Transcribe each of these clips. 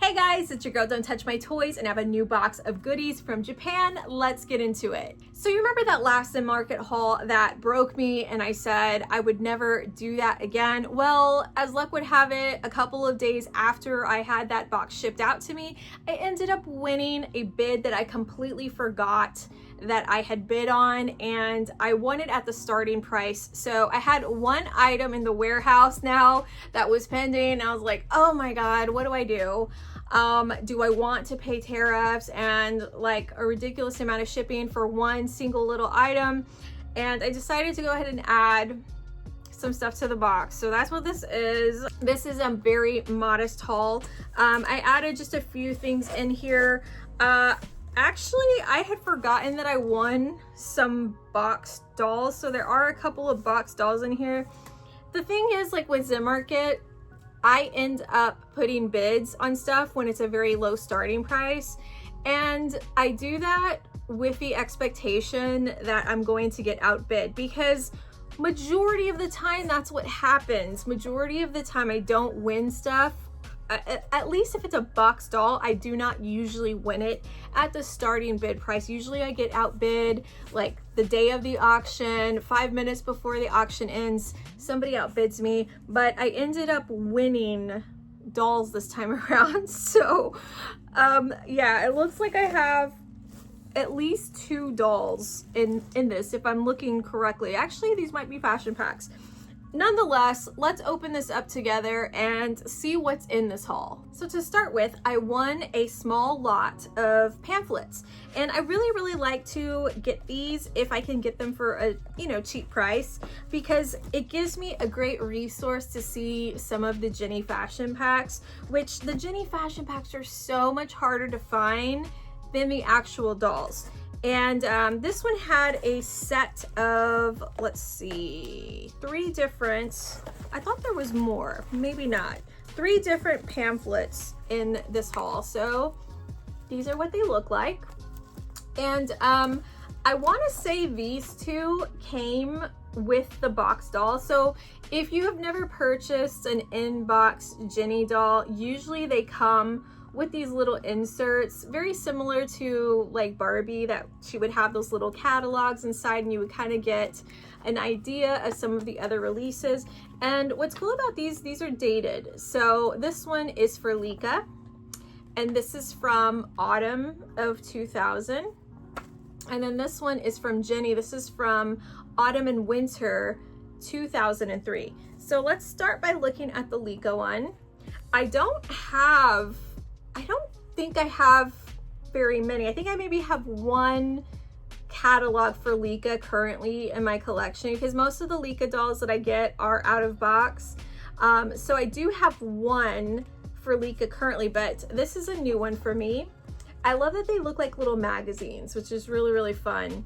Hey guys, it's your girl Don't Touch My Toys, and I have a new box of goodies from Japan. Let's get into it. So you remember that last ZenMarket haul that broke me and I said I would never do that again? Well, as luck would have it, a couple of days after I had that box shipped out to me, I ended up winning a bid that I completely forgot that I had bid on, and I won it at the starting price. So I had one item in the warehouse now that was pending. I was like, oh my God, what do I do? Do I want to pay tariffs and like a ridiculous amount of shipping for one single little item? And I decided to go ahead and add some stuff to the box. So that's what this is. This is a very modest haul. I added just a few things in here. Actually, I had forgotten that I won some box dolls. So there are a couple of box dolls in here. The thing is, like with ZenMarket, I end up putting bids on stuff when it's a very low starting price. And I do that with the expectation that I'm going to get outbid, because majority of the time that's what happens. Majority of the time I don't win stuff. At least if it's a box doll, I do not usually win it at the starting bid price. Usually I get outbid like the day of the auction, 5 minutes before the auction ends, somebody outbids me, but I ended up winning dolls this time around. So yeah, it looks like I have at least 2 dolls in this, if I'm looking correctly. Actually, these might be fashion packs. Nonetheless, let's open this up together and see what's in this haul. So to start with, I won a small lot of pamphlets, and I really like to get these if I can get them for a cheap price, because it gives me a great resource to see some of the Jenny fashion packs, which the Jenny fashion packs are so much harder to find than the actual dolls. And this one had a set of, let's see, 3 different, I thought there was more, maybe not, 3 different pamphlets in this haul. So these are what they look like. And I want to say these 2 came with the box doll. So if you have never purchased an in-box Jenny doll, usually they come with these little inserts, very similar to like Barbie, that she would have those little catalogs inside, and you would kind of get an idea of some of the other releases. And what's cool about these are dated. So this one is for Licca, and this is from autumn of 2000. And then this one is from Jenny. This is from autumn and winter 2003. So let's start by looking at the Licca one. I don't think I have very many. I think I maybe have 1 catalog for Licca currently in my collection, because most of the Licca dolls that I get are out of box. So I do have 1 for Licca currently, but this is a new one for me. I love that they look like little magazines, which is really fun.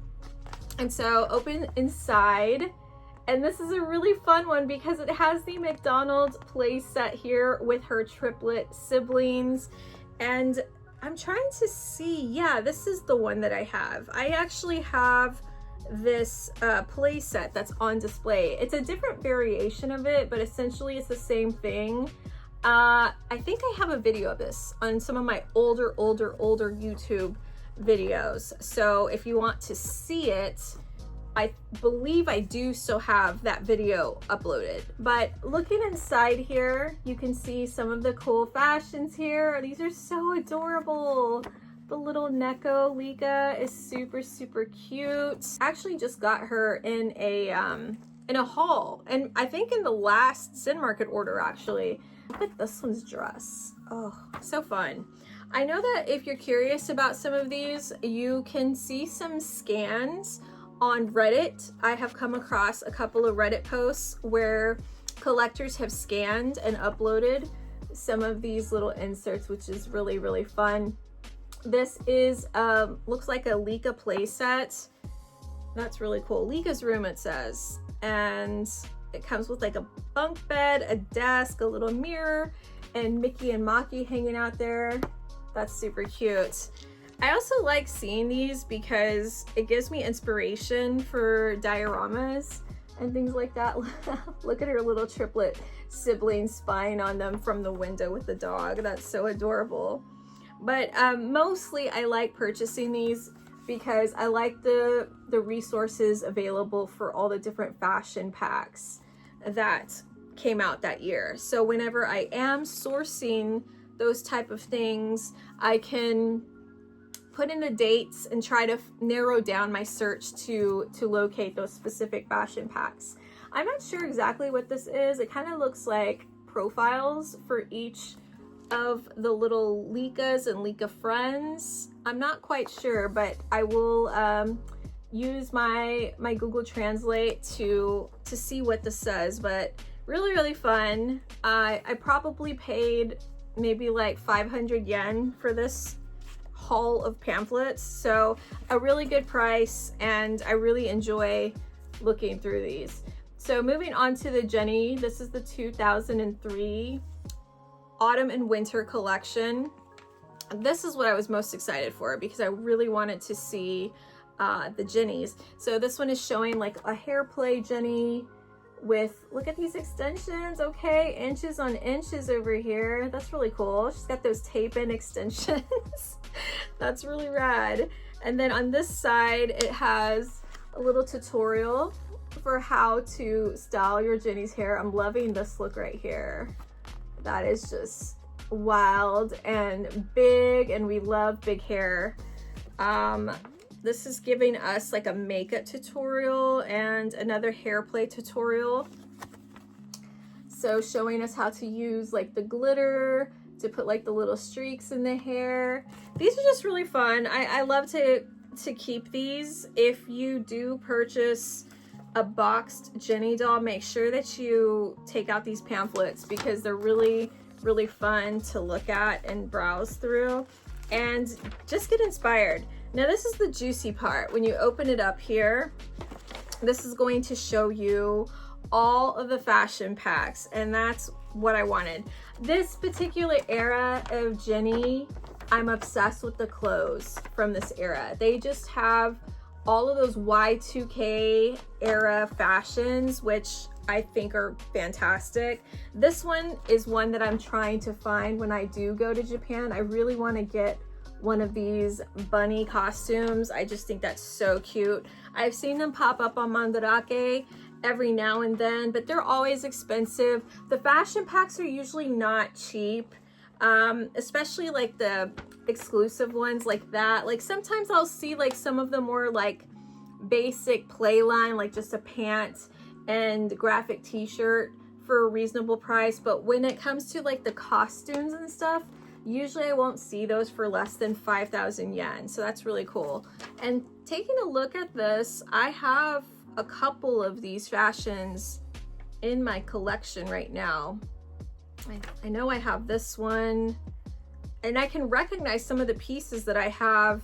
And so open inside, and this is a really fun one because it has the McDonald's play set here with her triplet siblings. And I'm trying to see, yeah, this is the one that I have. I actually have this play set that's on display. It's a different variation of it, but essentially it's the same thing. I think I have a video of this on some of my older YouTube videos. So if you want to see it, I believe I do still have that video uploaded. But looking inside here, you can see some of the cool fashions here. These are so adorable. The little Neko Licca is super cute. I actually just got her in a haul, and I think in the last ZenMarket order actually. Look at this one's dress. Oh, so fun. I know that if you're curious about some of these, you can see some scans on Reddit. I have come across a couple of Reddit posts where collectors have scanned and uploaded some of these little inserts, which is really fun. This is looks like a Licca playset. That's really cool. Licca's room, it says, and it comes with like a bunk bed, a desk, a little mirror, and Mickey and Maki hanging out there. That's super cute. I also like seeing these because it gives me inspiration for dioramas. and things like that. Look at her little triplet siblings spying on them from the window with the dog. That's so adorable. But mostly I like purchasing these because I like the resources available for all the different fashion packs that came out that year. So whenever I am sourcing those type of things, I can put in the dates and try to narrow down my search to locate those specific fashion packs. I'm not sure exactly what this is. It kind of looks like profiles for each of the little Liccas and Licca friends. I'm not quite sure, but I will use my Google Translate to see what this says. But really fun. I probably paid maybe like 500 yen for this haul of pamphlets, so a really good price, and I really enjoy looking through these. So moving on to the Jenny, this is the 2003 autumn and winter collection. This is what I was most excited for because I really wanted to see the Jennies. So this one is showing like a hair play Jenny with, look at these extensions, okay, inches on inches over here. That's really cool. She's got those tape-in extensions. That's really rad. And then on this side, it has a little tutorial for how to style your Jenny's hair. I'm loving this look right here. That is just wild and big, and we love big hair. This is giving us like a makeup tutorial and another hair play tutorial. So showing us how to use like the glitter to put like the little streaks in the hair. These are just really fun. I love to keep these. If you do purchase a boxed Jenny doll, make sure that you take out these pamphlets because they're really fun to look at and browse through and just get inspired. Now this is the juicy part. When you open it up here, this is going to show you all of the fashion packs, and that's what I wanted. This particular era of Jenny, I'm obsessed with the clothes from this era. They just have all of those Y2K era fashions, which I think are fantastic. This one is one that I'm trying to find when I do go to Japan. I really want to get one of these bunny costumes. I just think that's so cute. I've seen them pop up on Mandarake every now and then, but they're always expensive. The fashion packs are usually not cheap, especially like the exclusive ones like that. Like sometimes I'll see like some of the more like basic play line, like just a pant and graphic t-shirt for a reasonable price, but when it comes to like the costumes and stuff, usually I won't see those for less than 5,000 yen. So that's really cool. And taking a look at this, I have a couple of these fashions in my collection right now. I know I have this one, and I can recognize some of the pieces that I have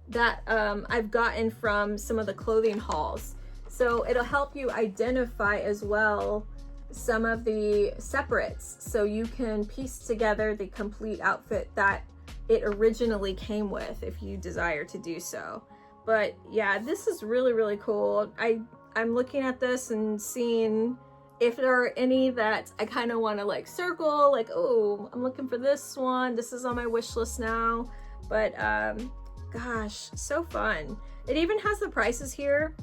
that I've gotten from some of the clothing hauls. So it'll help you identify as well some of the separates, so you can piece together the complete outfit that it originally came with if you desire to do so. But yeah, this is really cool. I'm looking at this and seeing if there are any that I kind of want to like circle, like, oh, I'm looking for this one. This is on my wish list now. But gosh, so fun. It even has the prices here.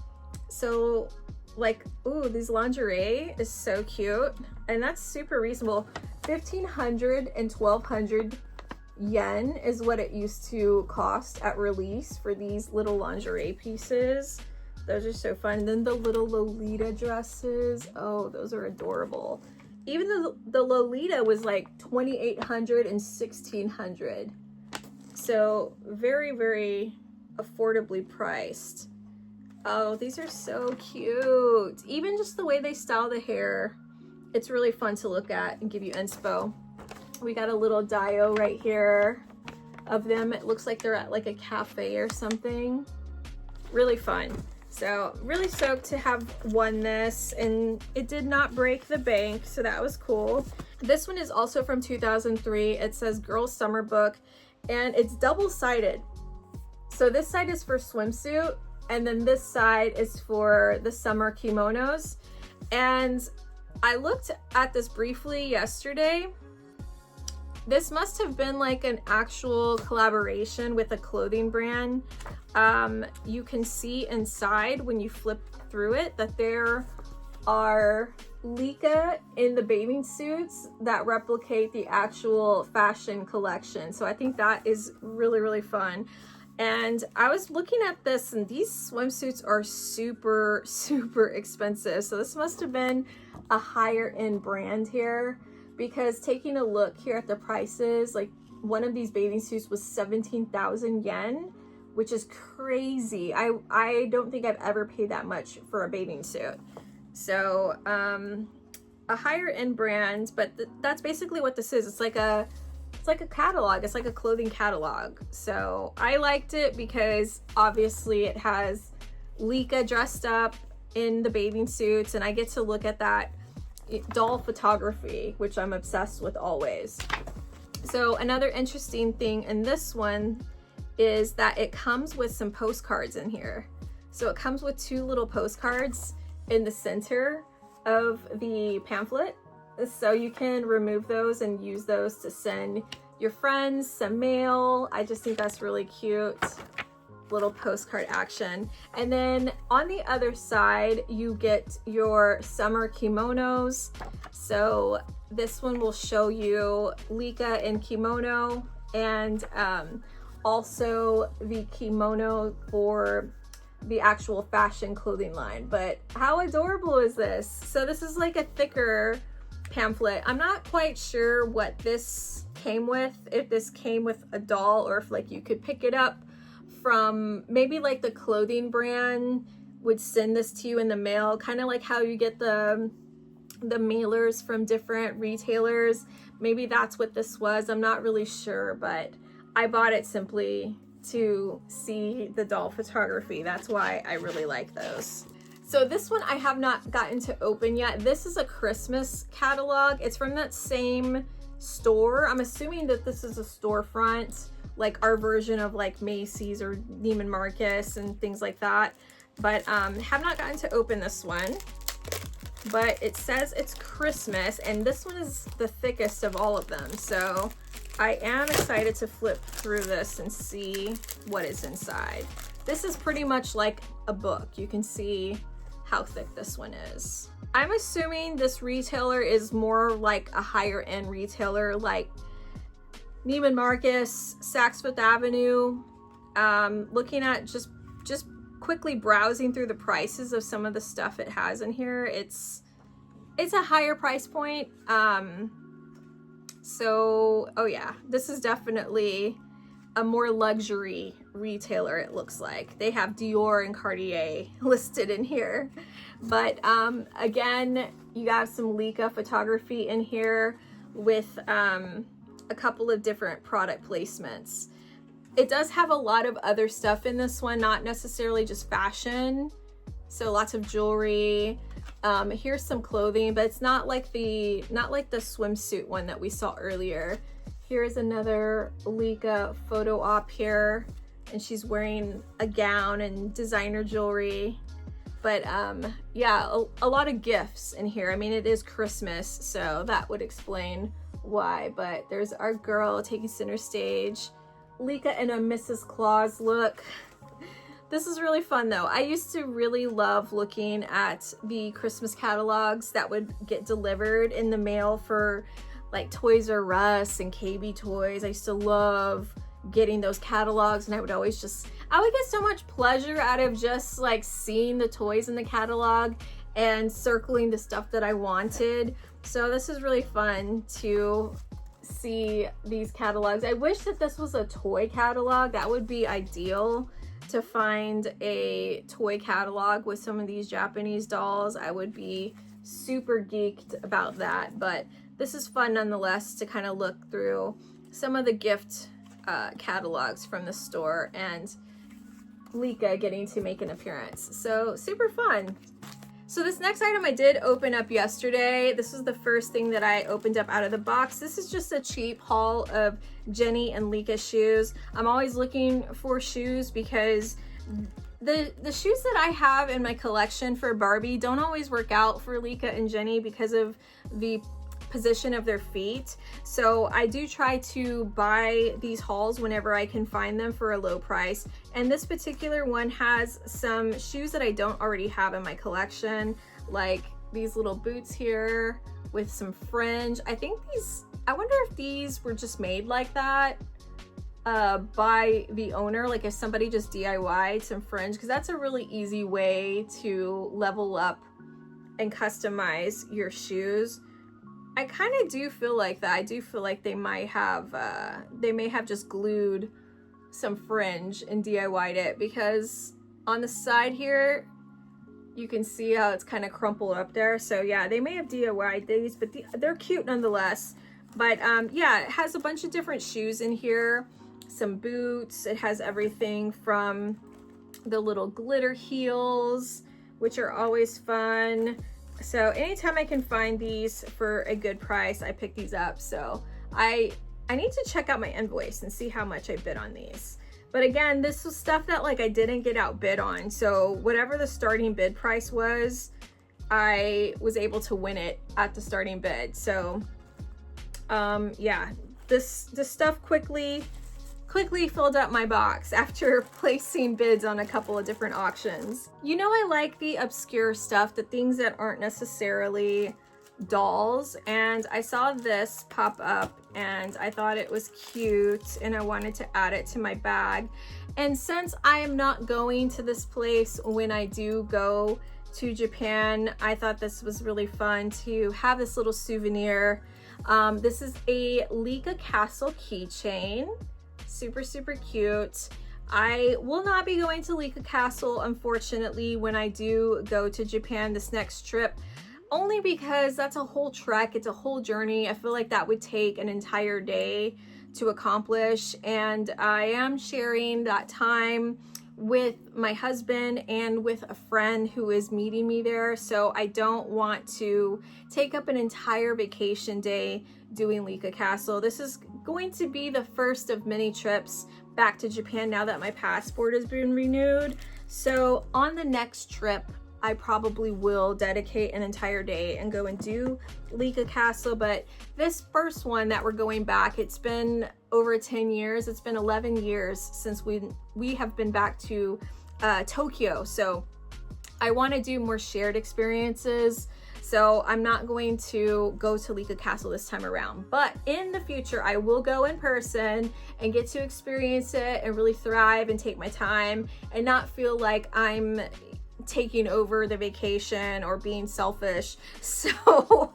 So like, ooh, these lingerie is so cute, and that's super reasonable. 1,500 and 1,200 yen is what it used to cost at release for these little lingerie pieces. Those are so fun. Then the little Lolita dresses, oh, those are adorable. Even the Lolita was like 2,800 and 1,600. So very affordably priced. Oh, these are so cute. Even just the way they style the hair, it's really fun to look at and give you inspo. We got a little dio right here of them. It looks like they're at like a cafe or something. Really fun. So really stoked to have won this, and it did not break the bank, so that was cool. This one is also from 2003. It says Girls Summer Book, and it's double-sided. So this side is for swimsuit, And then this side is for the summer kimonos. And I looked at this briefly yesterday. This must have been like an actual collaboration with a clothing brand. You can see inside when you flip through it that there are Licca in the bathing suits that replicate the actual fashion collection. So I think that is really, really fun. And I was looking at this, and these swimsuits are super, super expensive. So this must have been a higher end brand here, because taking a look here at the prices, like one of these bathing suits was 17,000 yen, which is crazy. I don't think I've ever paid that much for a bathing suit. So a higher end brand, but that's basically what this is. It's like a catalog. It's like a clothing catalog. So I liked it because obviously it has Licca dressed up in the bathing suits, and I get to look at that doll photography, which I'm obsessed with always. So another interesting thing in this one is that it comes with some postcards in here. So it comes with 2 little postcards in the center of the pamphlet. So you can remove those and use those to send your friends some mail. I just think that's really cute. Little postcard action. And then on the other side, you get your summer kimonos. So this one will show you Licca in kimono, and also the kimono for the actual fashion clothing line. But how adorable is this? So this is like a thicker pamphlet. I'm not quite sure what this came with, if this came with a doll, or if like you could pick it up from maybe like the clothing brand would send this to you in the mail, kind of like how you get the mailers from different retailers. Maybe that's what this was. I'm not really sure, but I bought it simply to see the doll photography. That's why I really like those. So this one I have not gotten to open yet. This is a Christmas catalog. It's from that same store. I'm assuming that this is a storefront, like our version of like Macy's or Neiman Marcus and things like that. But have not gotten to open this one. But it says it's Christmas, and this one is the thickest of all of them. So I am excited to flip through this and see what is inside. This is pretty much like a book. You can see how thick this one is. I'm assuming this retailer is more like a higher end retailer, like Neiman Marcus, Saks Fifth Avenue. Looking at just quickly browsing through the prices of some of the stuff it has in here, it's a higher price point. So, oh yeah, this is definitely a more luxury retailer, it looks like. They have Dior and Cartier listed in here. But again, you have some Licca photography in here with a couple of different product placements. It does have a lot of other stuff in this one, not necessarily just fashion. So lots of jewelry. Here's some clothing, but it's not like the swimsuit one that we saw earlier. Here's another Licca photo op here, and she's wearing a gown and designer jewelry. But yeah, a lot of gifts in here. I mean, it is Christmas, so that would explain why. But there's our girl taking center stage. Licca in a Mrs. Claus look. This is really fun though. I used to really love looking at the Christmas catalogs that would get delivered in the mail for like Toys R Us and KB Toys. I used to love getting those catalogs, and I would get so much pleasure out of just like seeing the toys in the catalog and circling the stuff that I wanted. So this is really fun to see these catalogs. I wish that this was a toy catalog. That would be ideal, to find a toy catalog with some of these Japanese dolls. I would be super geeked about that. But this is fun nonetheless to kind of look through some of the gift catalogs from the store, and Licca getting to make an appearance. So super fun. So this next item I did open up yesterday. This is the first thing that I opened up out of the box. This is just a cheap haul of Jenny and Licca shoes. I'm always looking for shoes because The shoes that I have in my collection for Barbie don't always work out for Licca and Jenny because of the position of their feet. So I do try to buy these hauls whenever I can find them for a low price. And this particular one has some shoes that I don't already have in my collection, like these little boots here with some fringe. I wonder if these were just made like that by the owner, like if somebody just DIY'd some fringe, because that's a really easy way to level up and customize your shoes. I kind of do feel like that. I do feel like they may have just glued some fringe and DIY'd it, because on the side here you can see how it's kind of crumpled up there. So yeah, they may have DIY'd these, but they're cute nonetheless. But yeah, it has a bunch of different shoes in here, some boots. It has everything from the little glitter heels, which are always fun. So anytime I can find these for a good price, I pick these up. So I need to check out my invoice and see how much I bid on these. But again, this was stuff that like I didn't get outbid on. So whatever the starting bid price was, I was able to win it at the starting bid. So yeah, this stuff quickly filled up my box after placing bids on a couple of different auctions. You know, I like the obscure stuff, the things that aren't necessarily dolls, and I saw this pop up and I thought it was cute and I wanted to add it to my bag. And since I am not going to this place when I do go to Japan, I thought this was really fun to have this little souvenir. This is a Licca Castle keychain. Super cute. I will not be going to Licca Castle, unfortunately, when I do go to Japan this next trip, only because that's a whole trek. It's a whole journey. I feel like that would take an entire day to accomplish, and I am sharing that time with my husband and with a friend who is meeting me there, so I don't want to take up an entire vacation day doing Licca Castle. This is going to be the first of many trips back to Japan now that my passport has been renewed. So on the next trip, I probably will dedicate an entire day and go and do Licca Castle. But this first one that we're going back, it's been over 10 years. It's been 11 years since we have been back to Tokyo. So I want to do more shared experiences. So I'm not going to go to Licca Castle this time around, but in the future I will go in person and get to experience it and really thrive and take my time and not feel like I'm taking over the vacation or being selfish. So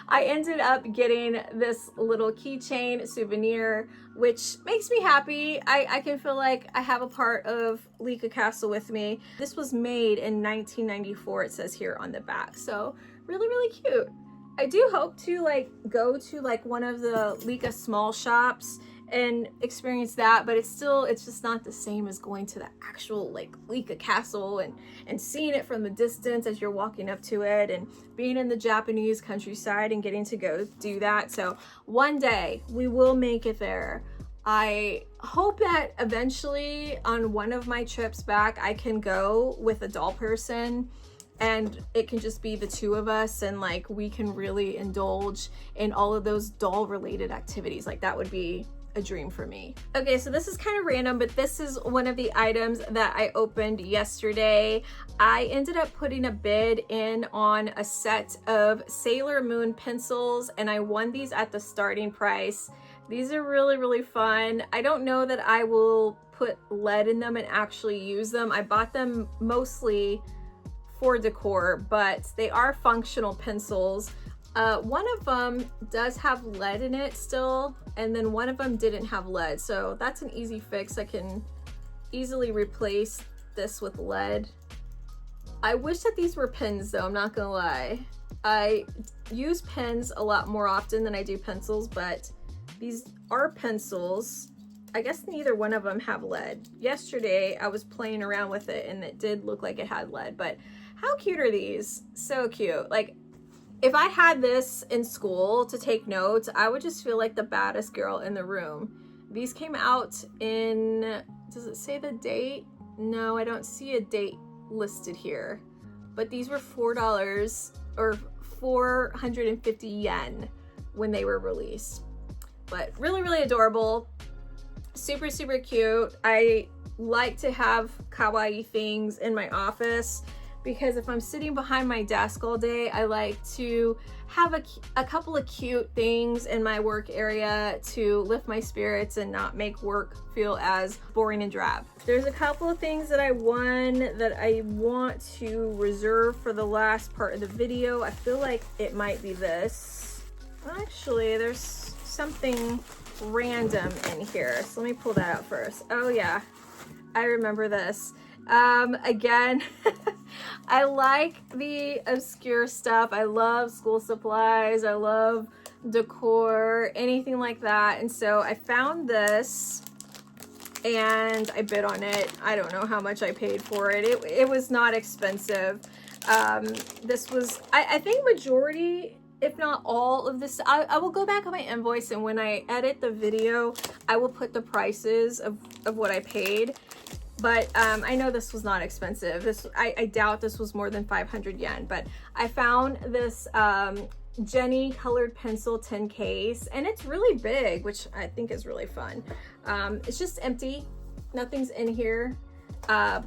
I ended up getting this little keychain souvenir, which makes me happy. I can feel like I have a part of Licca Castle with me. This was made in 1994, it says here on the back. So really cute. I do hope to like go to like one of the Licca small shops and experience that, but it's just not the same as going to the actual like Licca Castle and seeing it from the distance as you're walking up to it and being in the Japanese countryside and getting to go do that. So one day we will make it there. I hope that eventually on one of my trips back I can go with a doll person and it can just be the two of us and like we can really indulge in all of those doll related activities. Like that would be a dream for me. Okay, so this is kind of random, but this is one of the items that I opened yesterday. I ended up putting a bid in on a set of Sailor Moon pencils and I won these at the starting price. These are really fun. I don't know that I will put lead in them and actually use them. I bought them mostly for decor, but they are functional pencils. One of them does have lead in it still, and then one of them didn't have lead, so that's an easy fix. I can easily replace this with lead. I wish that these were pens though, I'm not gonna lie. I use pens a lot more often than I do pencils, but these are pencils. I guess neither one of them have lead. Yesterday I was playing around with it and it did look like it had lead, but how cute are these? So cute. Like, if I had this in school to take notes, I would just feel like the baddest girl in the room. These came out in, does it say the date? No, I don't see a date listed here, but these were $4 or 450 yen when they were released. But really, really adorable. Super, super cute. I like to have kawaii things in my office because if I'm sitting behind my desk all day, I like to have a couple of cute things in my work area to lift my spirits and not make work feel as boring and drab. There's a couple of things that I won that I want to reserve for the last part of the video. I feel like it might be this. Actually, there's something random in here. So let me pull that out first. Oh yeah, I remember this. Again, I like the obscure stuff. I love school supplies. I love decor, anything like that. And so I found this and I bid on it. I don't know how much I paid for it. It was not expensive. This was, I think majority, if not all of this, I will go back on my invoice, and when I edit the video, I will put the prices of what I paid. But I know this was not expensive. I doubt this was more than 500 yen, but I found this Jenny colored pencil tin case, and it's really big, which I think is really fun. It's just empty. Nothing's in here. I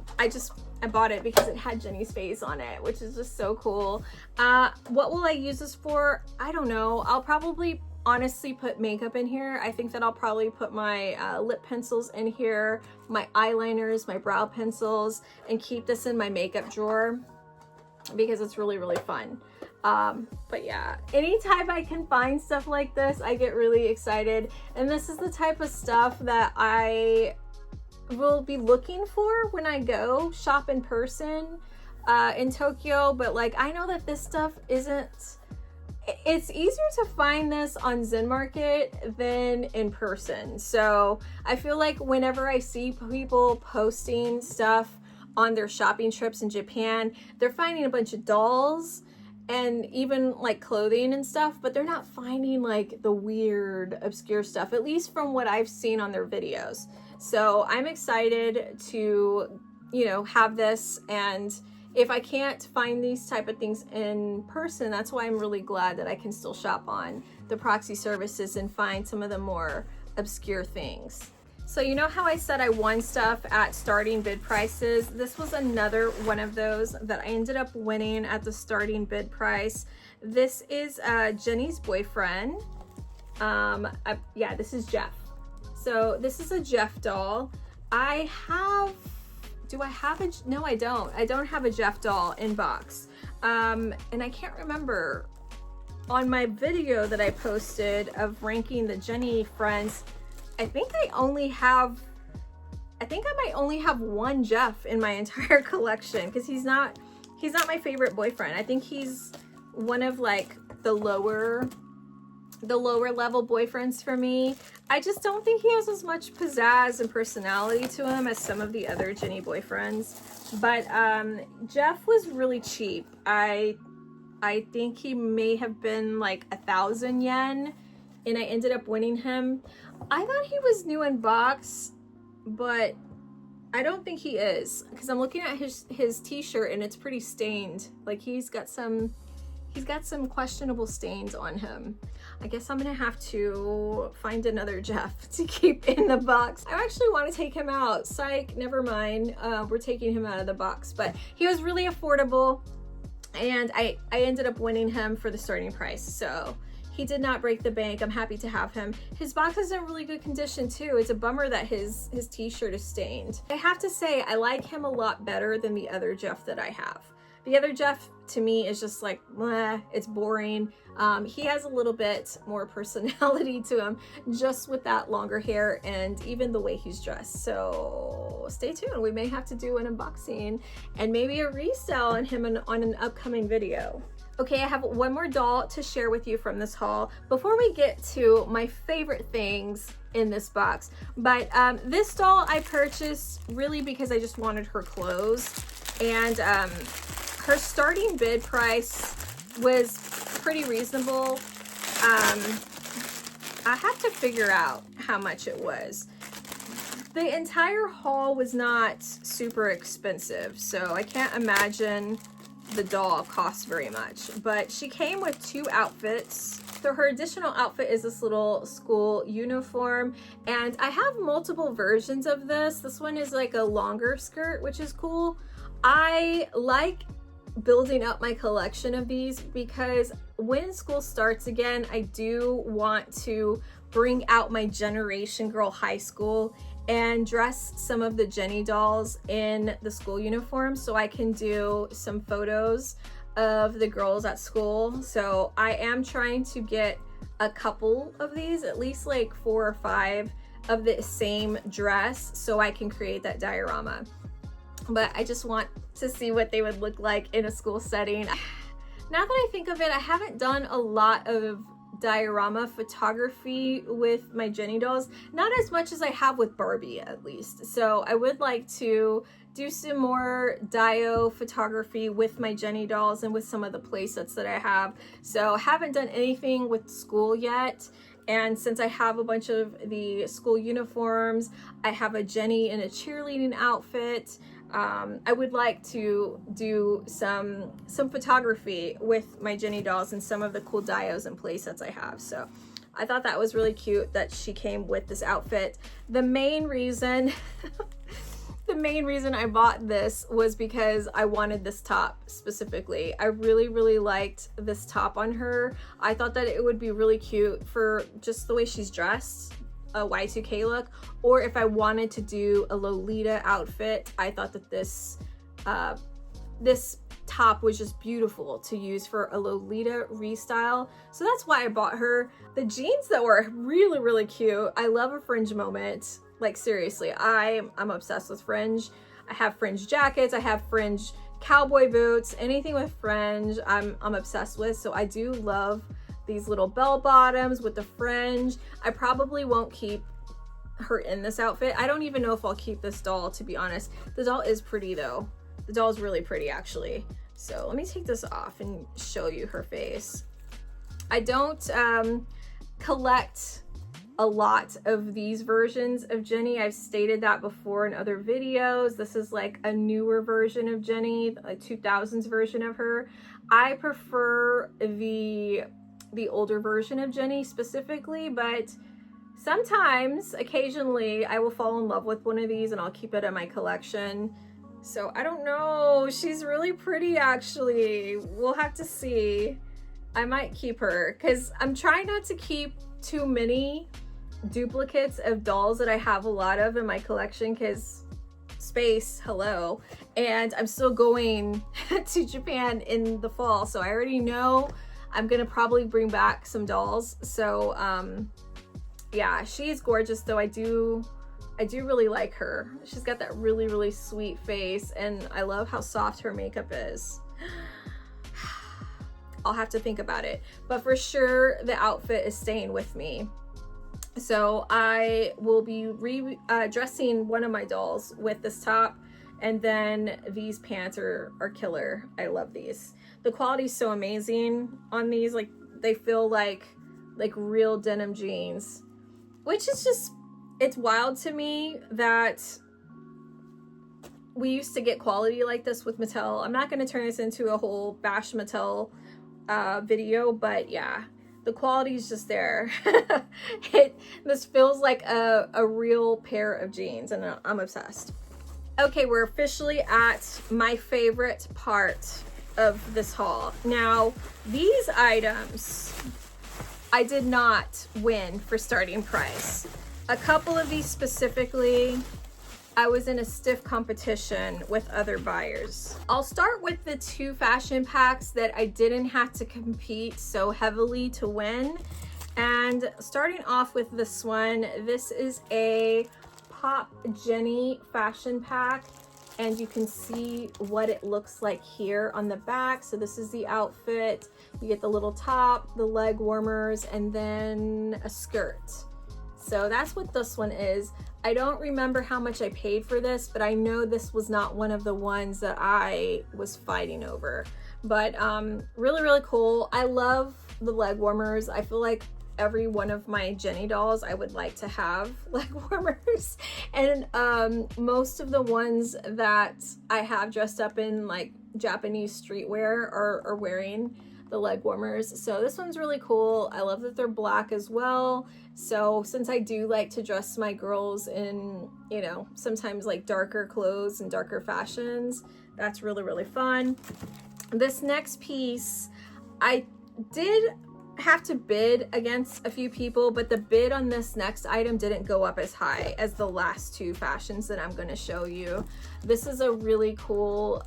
bought it because it had Jenny's face on it, which is just so cool. What will I use this for? I don't know. I'll probably honestly put makeup in here. I think that I'll probably put my lip pencils in here, my eyeliners, my brow pencils, and keep this in my makeup drawer because it's really, really fun. But yeah, anytime I can find stuff like this, I get really excited. And this is the type of stuff that I will be looking for when I go shop in person in Tokyo. But like, I know that this stuff isn't, it's easier to find this on ZenMarket than in person. So I feel like whenever I see people posting stuff on their shopping trips in Japan, they're finding a bunch of dolls and even like clothing and stuff, but they're not finding like the weird, obscure stuff, at least from what I've seen on their videos. So I'm excited to, you know, have this, and if I can't find these type of things in person, that's why I'm really glad that I can still shop on the proxy services and find some of the more obscure things. So you know how I said I won stuff at starting bid prices? This was another one of those that I ended up winning at the starting bid price. This is Jenny's boyfriend. Yeah, this is Jeff. So this is a Jeff doll. Do I have a, no I don't. I don't have a Jeff doll in box. And I can't remember, on my video that I posted of ranking the Jenny friends, I think I might only have one Jeff in my entire collection, because he's not my favorite boyfriend. I think he's one of like the lower level boyfriends for me. I just don't think he has as much pizzazz and personality to him as some of the other Jenny boyfriends. But Jeff was really cheap. I think he may have been like 1,000 yen, and I ended up winning him. I thought he was new in box, but I don't think he is, because I'm looking at his t-shirt and it's pretty stained. Like he's got some questionable stains on him. I guess I'm gonna have to find another Jeff to keep in the box. I actually want to take him out. Psych, never mind. We're taking him out of the box, but he was really affordable, and I ended up winning him for the starting price. So he did not break the bank. I'm happy to have him. His box is in really good condition too. It's a bummer that his t-shirt is stained. I have to say, I like him a lot better than the other Jeff that I have. The other Jeff to me is just like, bleh, it's boring. He has a little bit more personality to him, just with that longer hair and even the way he's dressed. So stay tuned. We may have to do an unboxing and maybe a resale on him on an upcoming video. Okay, I have one more doll to share with you from this haul before we get to my favorite things in this box. But this doll I purchased really because I just wanted her clothes, and her starting bid price was pretty reasonable. I have to figure out how much it was. The entire haul was not super expensive, so I can't imagine the doll cost very much. But she came with 2 outfits. So her additional outfit is this little school uniform, and I have multiple versions of this. This one is like a longer skirt, which is cool. I like building up my collection of these because when school starts again, I do want to bring out my Generation Girl high school and dress some of the Jenny dolls in the school uniform so I can do some photos of the girls at school. So I am trying to get a couple of these, at least like 4 or 5 of the same dress so I can create that diorama. But I just want to see what they would look like in a school setting. Now that I think of it, I haven't done a lot of diorama photography with my Jenny dolls, not as much as I have with Barbie at least. So I would like to do some more dio photography with my Jenny dolls and with some of the play sets that I have. So I haven't done anything with school yet. And since I have a bunch of the school uniforms, I have a Jenny in a cheerleading outfit. I would like to do some photography with my Jenny dolls and some of the cool dios and play sets I have. So I thought that was really cute that she came with this outfit. The main reason I bought this was because I wanted this top specifically. I really liked this top on her. I thought that it would be really cute for just the way she's dressed, a Y2K look, or if I wanted to do a Lolita outfit, I thought that this top was just beautiful to use for a Lolita restyle. So that's why I bought her. The jeans that were really cute. I love a fringe moment. Like seriously, I'm obsessed with fringe. I have fringe jackets, I have fringe cowboy boots, anything with fringe I'm obsessed with. So I do love these little bell bottoms with the fringe. I probably won't keep her in this outfit. I don't even know if I'll keep this doll, to be honest. The doll is pretty though. The doll is really pretty actually. So let me take this off and show you her face. I don't collect a lot of these versions of Jenny. I've stated that before in other videos. This is like a newer version of Jenny, a 2000s version of her. I prefer the older version of Jenny specifically, but sometimes, occasionally, I will fall in love with one of these and I'll keep it in my collection. So I don't know. She's really pretty actually. We'll have to see. I might keep her because I'm trying not to keep too many duplicates of dolls that I have a lot of in my collection because space, hello. And I'm still going to Japan in the fall, so I already know I'm gonna probably bring back some dolls. So yeah, she's gorgeous though. I do really like her. She's got that really sweet face, and I love how soft her makeup is. I'll have to think about it, but for sure the outfit is staying with me. So I will be dressing one of my dolls with this top, and then these pants are killer. I love these. The quality is so amazing on these. Like they feel like real denim jeans, which is just, it's wild to me that we used to get quality like this with Mattel. I'm not going to turn this into a whole bash Mattel video, but yeah, the quality is just there. This feels like a real pair of jeans, and I'm obsessed. Okay, we're officially at my favorite part of this haul. Now, these items, I did not win for starting price. A couple of these specifically, I was in a stiff competition with other buyers. I'll start with the 2 fashion packs that I didn't have to compete so heavily to win. And starting off with this one, this is a Pop Jenny fashion pack, and you can see what it looks like here on the back. So this is the outfit. You get the little top, the leg warmers, and then a skirt. So that's what this one is. I don't remember how much I paid for this, but I know this was not one of the ones that I was fighting over. But really cool. I love the leg warmers. I feel like every one of my Jenny dolls, I would like to have leg warmers. And most of the ones that I have dressed up in like Japanese streetwear are wearing the leg warmers. So this one's really cool. I love that they're black as well. So since I do like to dress my girls in, you know, sometimes like darker clothes and darker fashions, that's really, really fun. This next piece, I did have to bid against a few people, but the bid on this next item didn't go up as high as the last two fashions that I'm going to show you. This is a really cool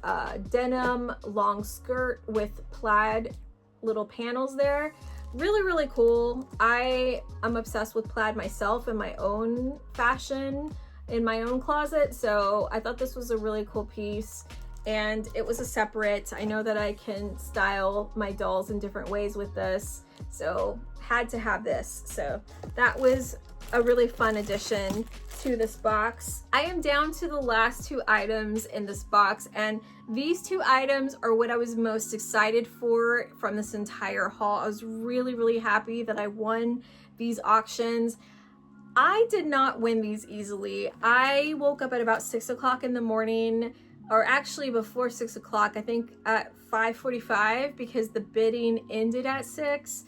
denim long skirt with plaid little panels there. Really, really cool. I am obsessed with plaid myself in my own fashion, in my own closet, so I thought this was a really cool piece. And it was a separate. I know that I can style my dolls in different ways with this, so had to have this. So that was a really fun addition to this box. I am down to the last two items in this box, and these two items are what I was most excited for from this entire haul. I was really, really happy that I won these auctions. I did not win these easily. I woke up at about 6 o'clock in the morning, or actually before 6 o'clock, I think at 5:45, because the bidding ended at 6.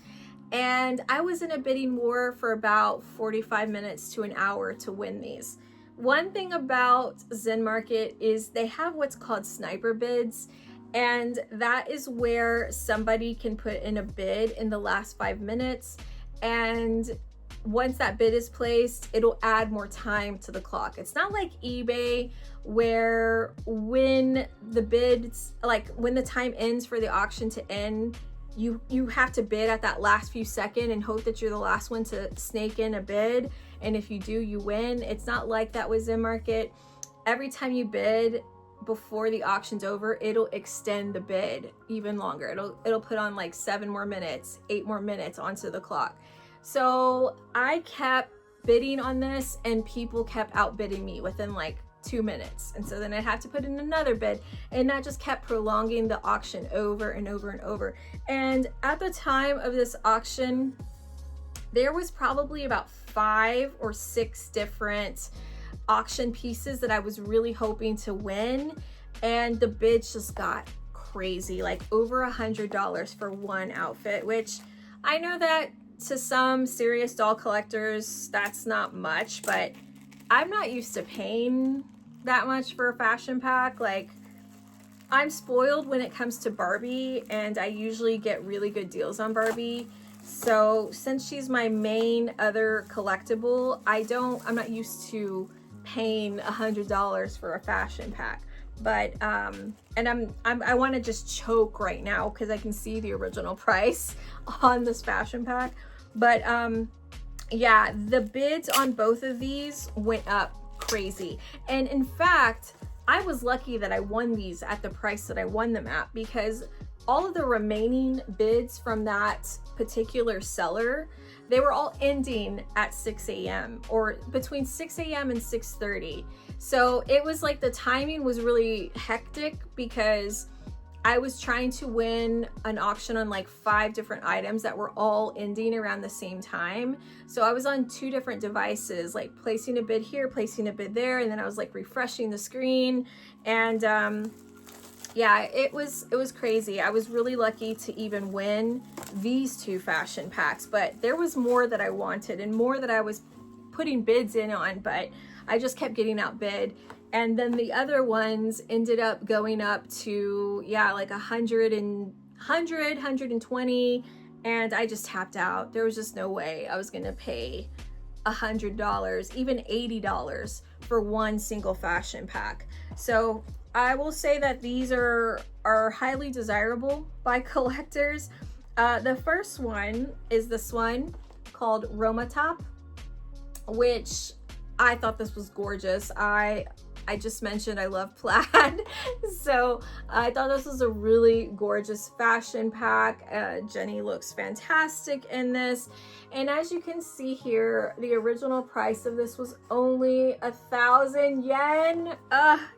And I was in a bidding war for about 45 minutes to an hour to win these. One thing about ZenMarket is they have what's called sniper bids, and that is where somebody can put in a bid in the last 5 minutes, and once that bid is placed, it'll add more time to the clock. It's not like eBay where when the bids, like when the time ends for the auction to end, you have to bid at that last few seconds and hope that you're the last one to snake in a bid, and if you do, you win. It's not like that with ZenMarket. Every time you bid before the auction's over, it'll extend the bid even longer. It'll put on like 7 more minutes, 8 more minutes onto the clock. So I kept bidding on this, and people kept outbidding me within like 2 minutes. And so then I had to put in another bid, and that just kept prolonging the auction over and over and over. And at the time of this auction, there was probably about 5 or 6 different auction pieces that I was really hoping to win. And the bids just got crazy, like over $100 for one outfit, which I know that to some serious doll collectors, that's not much, but I'm not used to paying that much for a fashion pack. Like, I'm spoiled when it comes to Barbie, and I usually get really good deals on Barbie. So since she's my main other collectible, I'm not used to paying $100 for a fashion pack. But and I want to just choke right now because I can see the original price on this fashion pack. But yeah, the bids on both of these went up crazy. And in fact, I was lucky that I won these at the price that I won them at, because all of the remaining bids from that particular seller, they were all ending at 6 a.m. or between 6 a.m. and 6:30. So it was like the timing was really hectic, because I was trying to win an auction on like 5 different items that were all ending around the same time. So I was on 2 different devices, like placing a bid here, placing a bid there, and then I was like refreshing the screen. And yeah, it was crazy. I was really lucky to even win these 2 fashion packs, but there was more that I wanted and more that I was putting bids in on, but I just kept getting outbid. And then the other ones ended up going up to, yeah, like 120, and I just tapped out. There was just no way I was gonna pay $100, even $80 for one single fashion pack. So I will say that these are highly desirable by collectors. The first one is this one called Roma Top, which I thought this was gorgeous. I just mentioned I love plaid, so I thought this was a really gorgeous fashion pack. Jenny looks fantastic in this, and as you can see here, the original price of this was only 1,000 yen.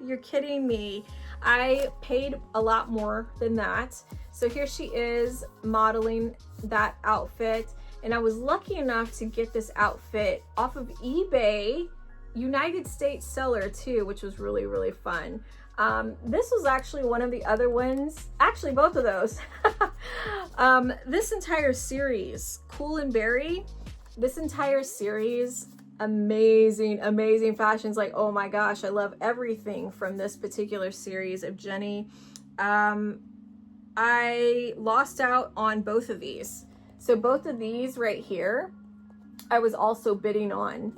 You're kidding me. I paid a lot more than that. So here she is modeling that outfit, and I was lucky enough to get this outfit off of eBay, United States seller too, which was really, really fun. This was actually one of the other ones, actually both of those. This entire series, Cool and Berry, this entire series, amazing, amazing fashions. Like, oh my gosh, I love everything from this particular series of Jenny. I lost out on both of these. So both of these right here, I was also bidding on.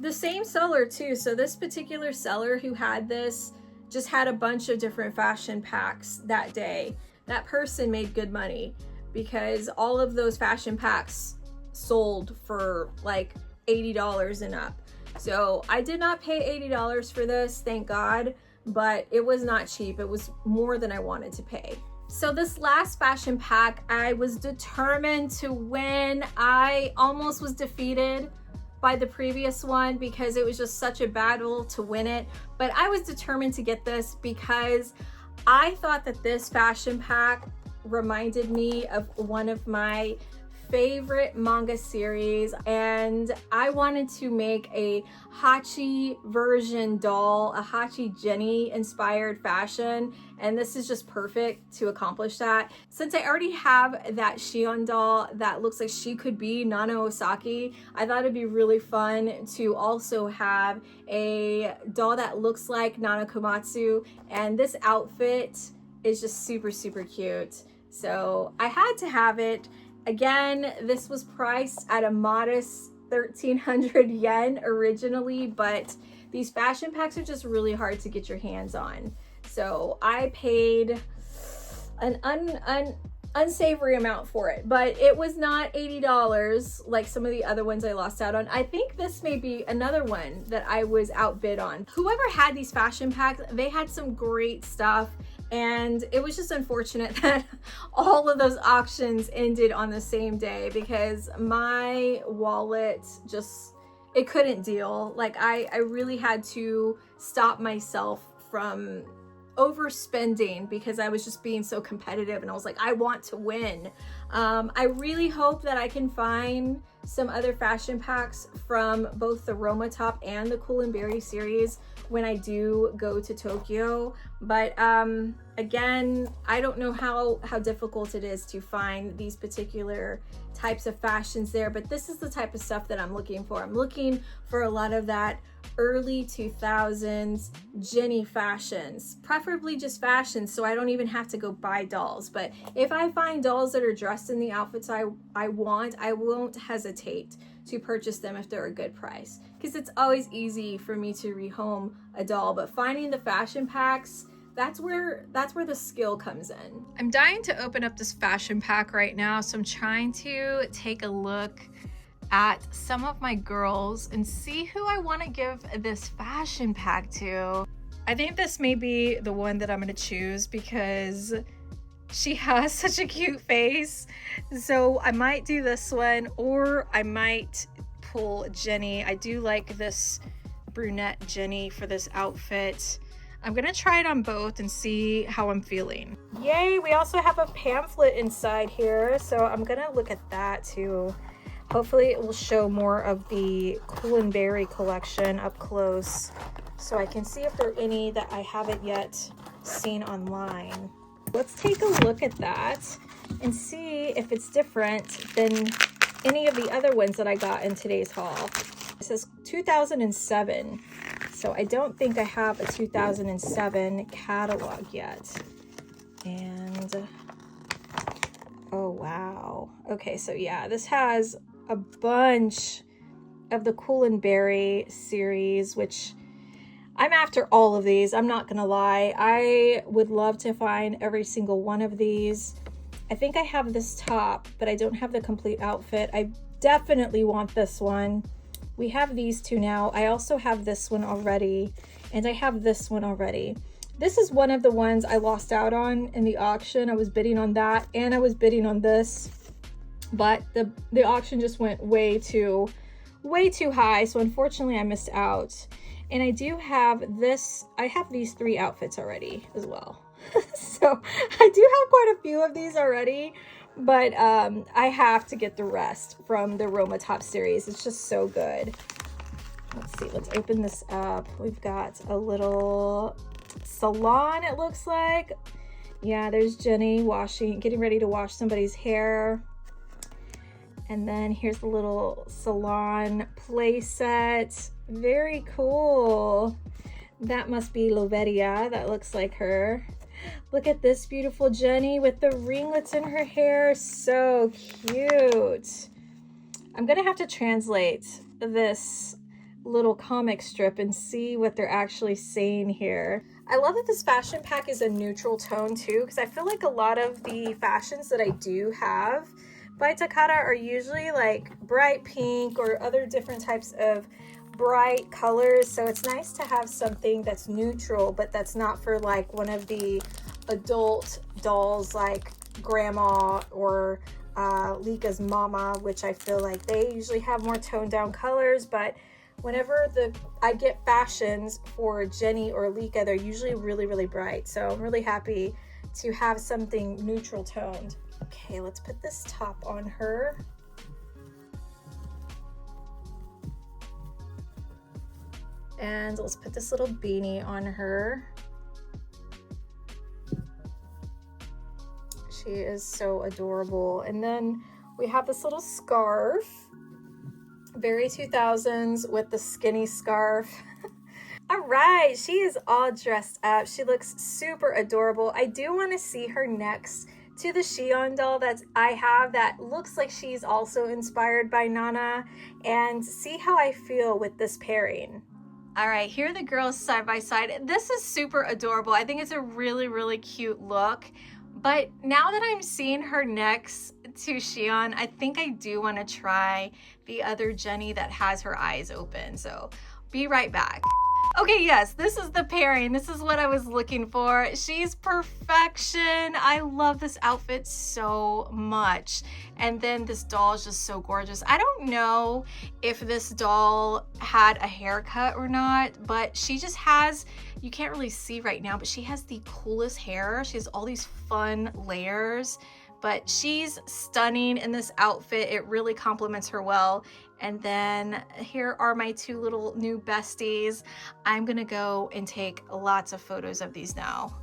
The same seller too. So this particular seller who had this just had a bunch of different fashion packs that day. That person made good money because all of those fashion packs sold for like $80 and up. So I did not pay $80 for this, thank God, but it was not cheap. It was more than I wanted to pay. So this last fashion pack, I was determined to win. I almost was defeated by the previous one because it was just such a battle to win it. But I was determined to get this because I thought that this fashion pack reminded me of one of my favorite manga series, and I wanted to make a Hachi version doll, a Hachi Jenny inspired fashion, and this is just perfect to accomplish that. Since I already have that Shion doll that looks like she could be Nana Osaki, I thought it'd be really fun to also have a doll that looks like Nana Komatsu, and this outfit is just super, super cute. So I had to have it. Again, this was priced at a modest 1,300 yen originally, but these fashion packs are just really hard to get your hands on. So I paid an unsavory amount for it, but it was not $80 like some of the other ones I lost out on. I think this may be another one that I was outbid on. Whoever had these fashion packs, they had some great stuff. And it was just unfortunate that all of those auctions ended on the same day because my wallet just, it couldn't deal. Like I really had to stop myself from overspending because I was just being so competitive, and I was like, I want to win. I really hope that I can find some other fashion packs from both the Roma Top and the Cool and Berry series when I do go to Tokyo. But again, I don't know how difficult it is to find these particular types of fashions there, but this is the type of stuff that I'm looking for. I'm looking for a lot of that early 2000s Jenny fashions, preferably just fashions, so I don't even have to go buy dolls. But if I find dolls that are dressed in the outfits I want, I won't hesitate to purchase them if they're a good price, because it's always easy for me to rehome a doll. But finding the fashion packs, that's where the skill comes in. I'm dying to open up this fashion pack right now, so I'm trying to take a look at some of my girls and see who I want to give this fashion pack to. I think this may be the one that I'm going to choose because she has such a cute face. So I might do this one, or I might pull Jenny. I do like this brunette Jenny for this outfit. I'm gonna try it on both and see how I'm feeling. Yay, we also have a pamphlet inside here, so I'm gonna look at that too. Hopefully it will show more of the Cool and Berry collection up close, so I can see if there are any that I haven't yet seen online. Let's take a look at that and see if it's different than any of the other ones that I got in today's haul. It says 2007, so I don't think I have a 2007 catalog yet. And oh wow, okay, so yeah, this has a bunch of the Cool and Berry series, which I'm after all of these. I'm not gonna lie, I would love to find every single one of these. I think I have this top, but I don't have the complete outfit. I definitely want this one. We have these two now. I also have this one already, and I have this one already. This is one of the ones I lost out on in the auction. I was bidding on that, and I was bidding on this, but the auction just went way too high, so unfortunately I missed out. And I do have this, I have these three outfits already as well. So I do have quite a few of these already, but I have to get the rest from the Roma Top series. It's just so good. Let's see, let's open this up. We've got a little salon, it looks like. Yeah, there's Jenny getting ready to wash somebody's hair. And then here's the little salon play set. Very cool. That must be Loveria. That looks like her. Look at this beautiful Jenny with the ringlets in her hair. So cute. I'm gonna have to translate this little comic strip and see what they're actually saying here. I love that this fashion pack is a neutral tone too, because I feel like a lot of the fashions that I do have by Takata are usually like bright pink or other different types of bright colors. So it's nice to have something that's neutral, but that's not for like one of the adult dolls like Grandma or Licca's mama, which I feel like they usually have more toned down colors. But whenever I get fashions for Jenny or Licca, they're usually really, really bright. So I'm really happy to have something neutral toned. Okay, let's put this top on her. And let's put this little beanie on her. She is so adorable. And then we have this little scarf. Very 2000s with the skinny scarf. All right, she is all dressed up. She looks super adorable. I do want to see her next to the Shion doll that I have that looks like she's also inspired by Nana, and see how I feel with this pairing. All right, here are the girls side by side. This is super adorable. I think it's a really, really cute look. But now that I'm seeing her next to Shion, I think I do want to try the other Jenny that has her eyes open. So be right back. Okay, yes, this is the pairing. This is what I was looking for. She's perfection. I love this outfit so much. And then this doll is just so gorgeous. I don't know if this doll had a haircut or not, but she just has, you can't really see right now, but she has the coolest hair. She has all these fun layers, but she's stunning in this outfit. It really complements her well. And then here are my two little new besties. I'm gonna go and take lots of photos of these now.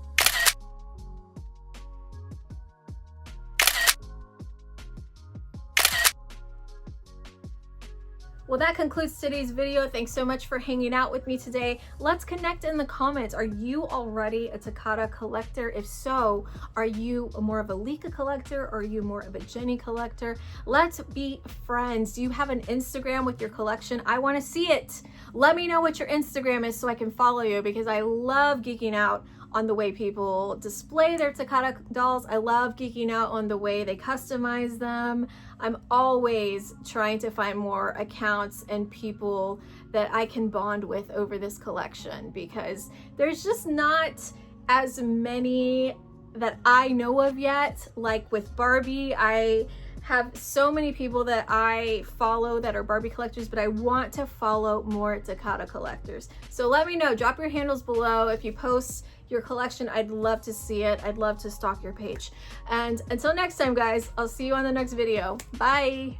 Well, that concludes today's video. Thanks so much for hanging out with me today. Let's connect in the comments. Are you already a Takata collector? If so, are you more of a Licca collector or are you more of a Jenny collector? Let's be friends. Do you have an Instagram with your collection? I want to see it. Let me know what your Instagram is so I can follow you, because I love geeking out on the way people display their Takata dolls. I love geeking out on the way they customize them. I'm always trying to find more accounts and people that I can bond with over this collection, because there's just not as many that I know of yet. Like with Barbie, I have so many people that I follow that are Barbie collectors, but I want to follow more Takata collectors. So let me know, drop your handles below. If you post your collection, I'd love to see it. I'd love to stalk your page. And until next time, guys, I'll see you on the next video. Bye.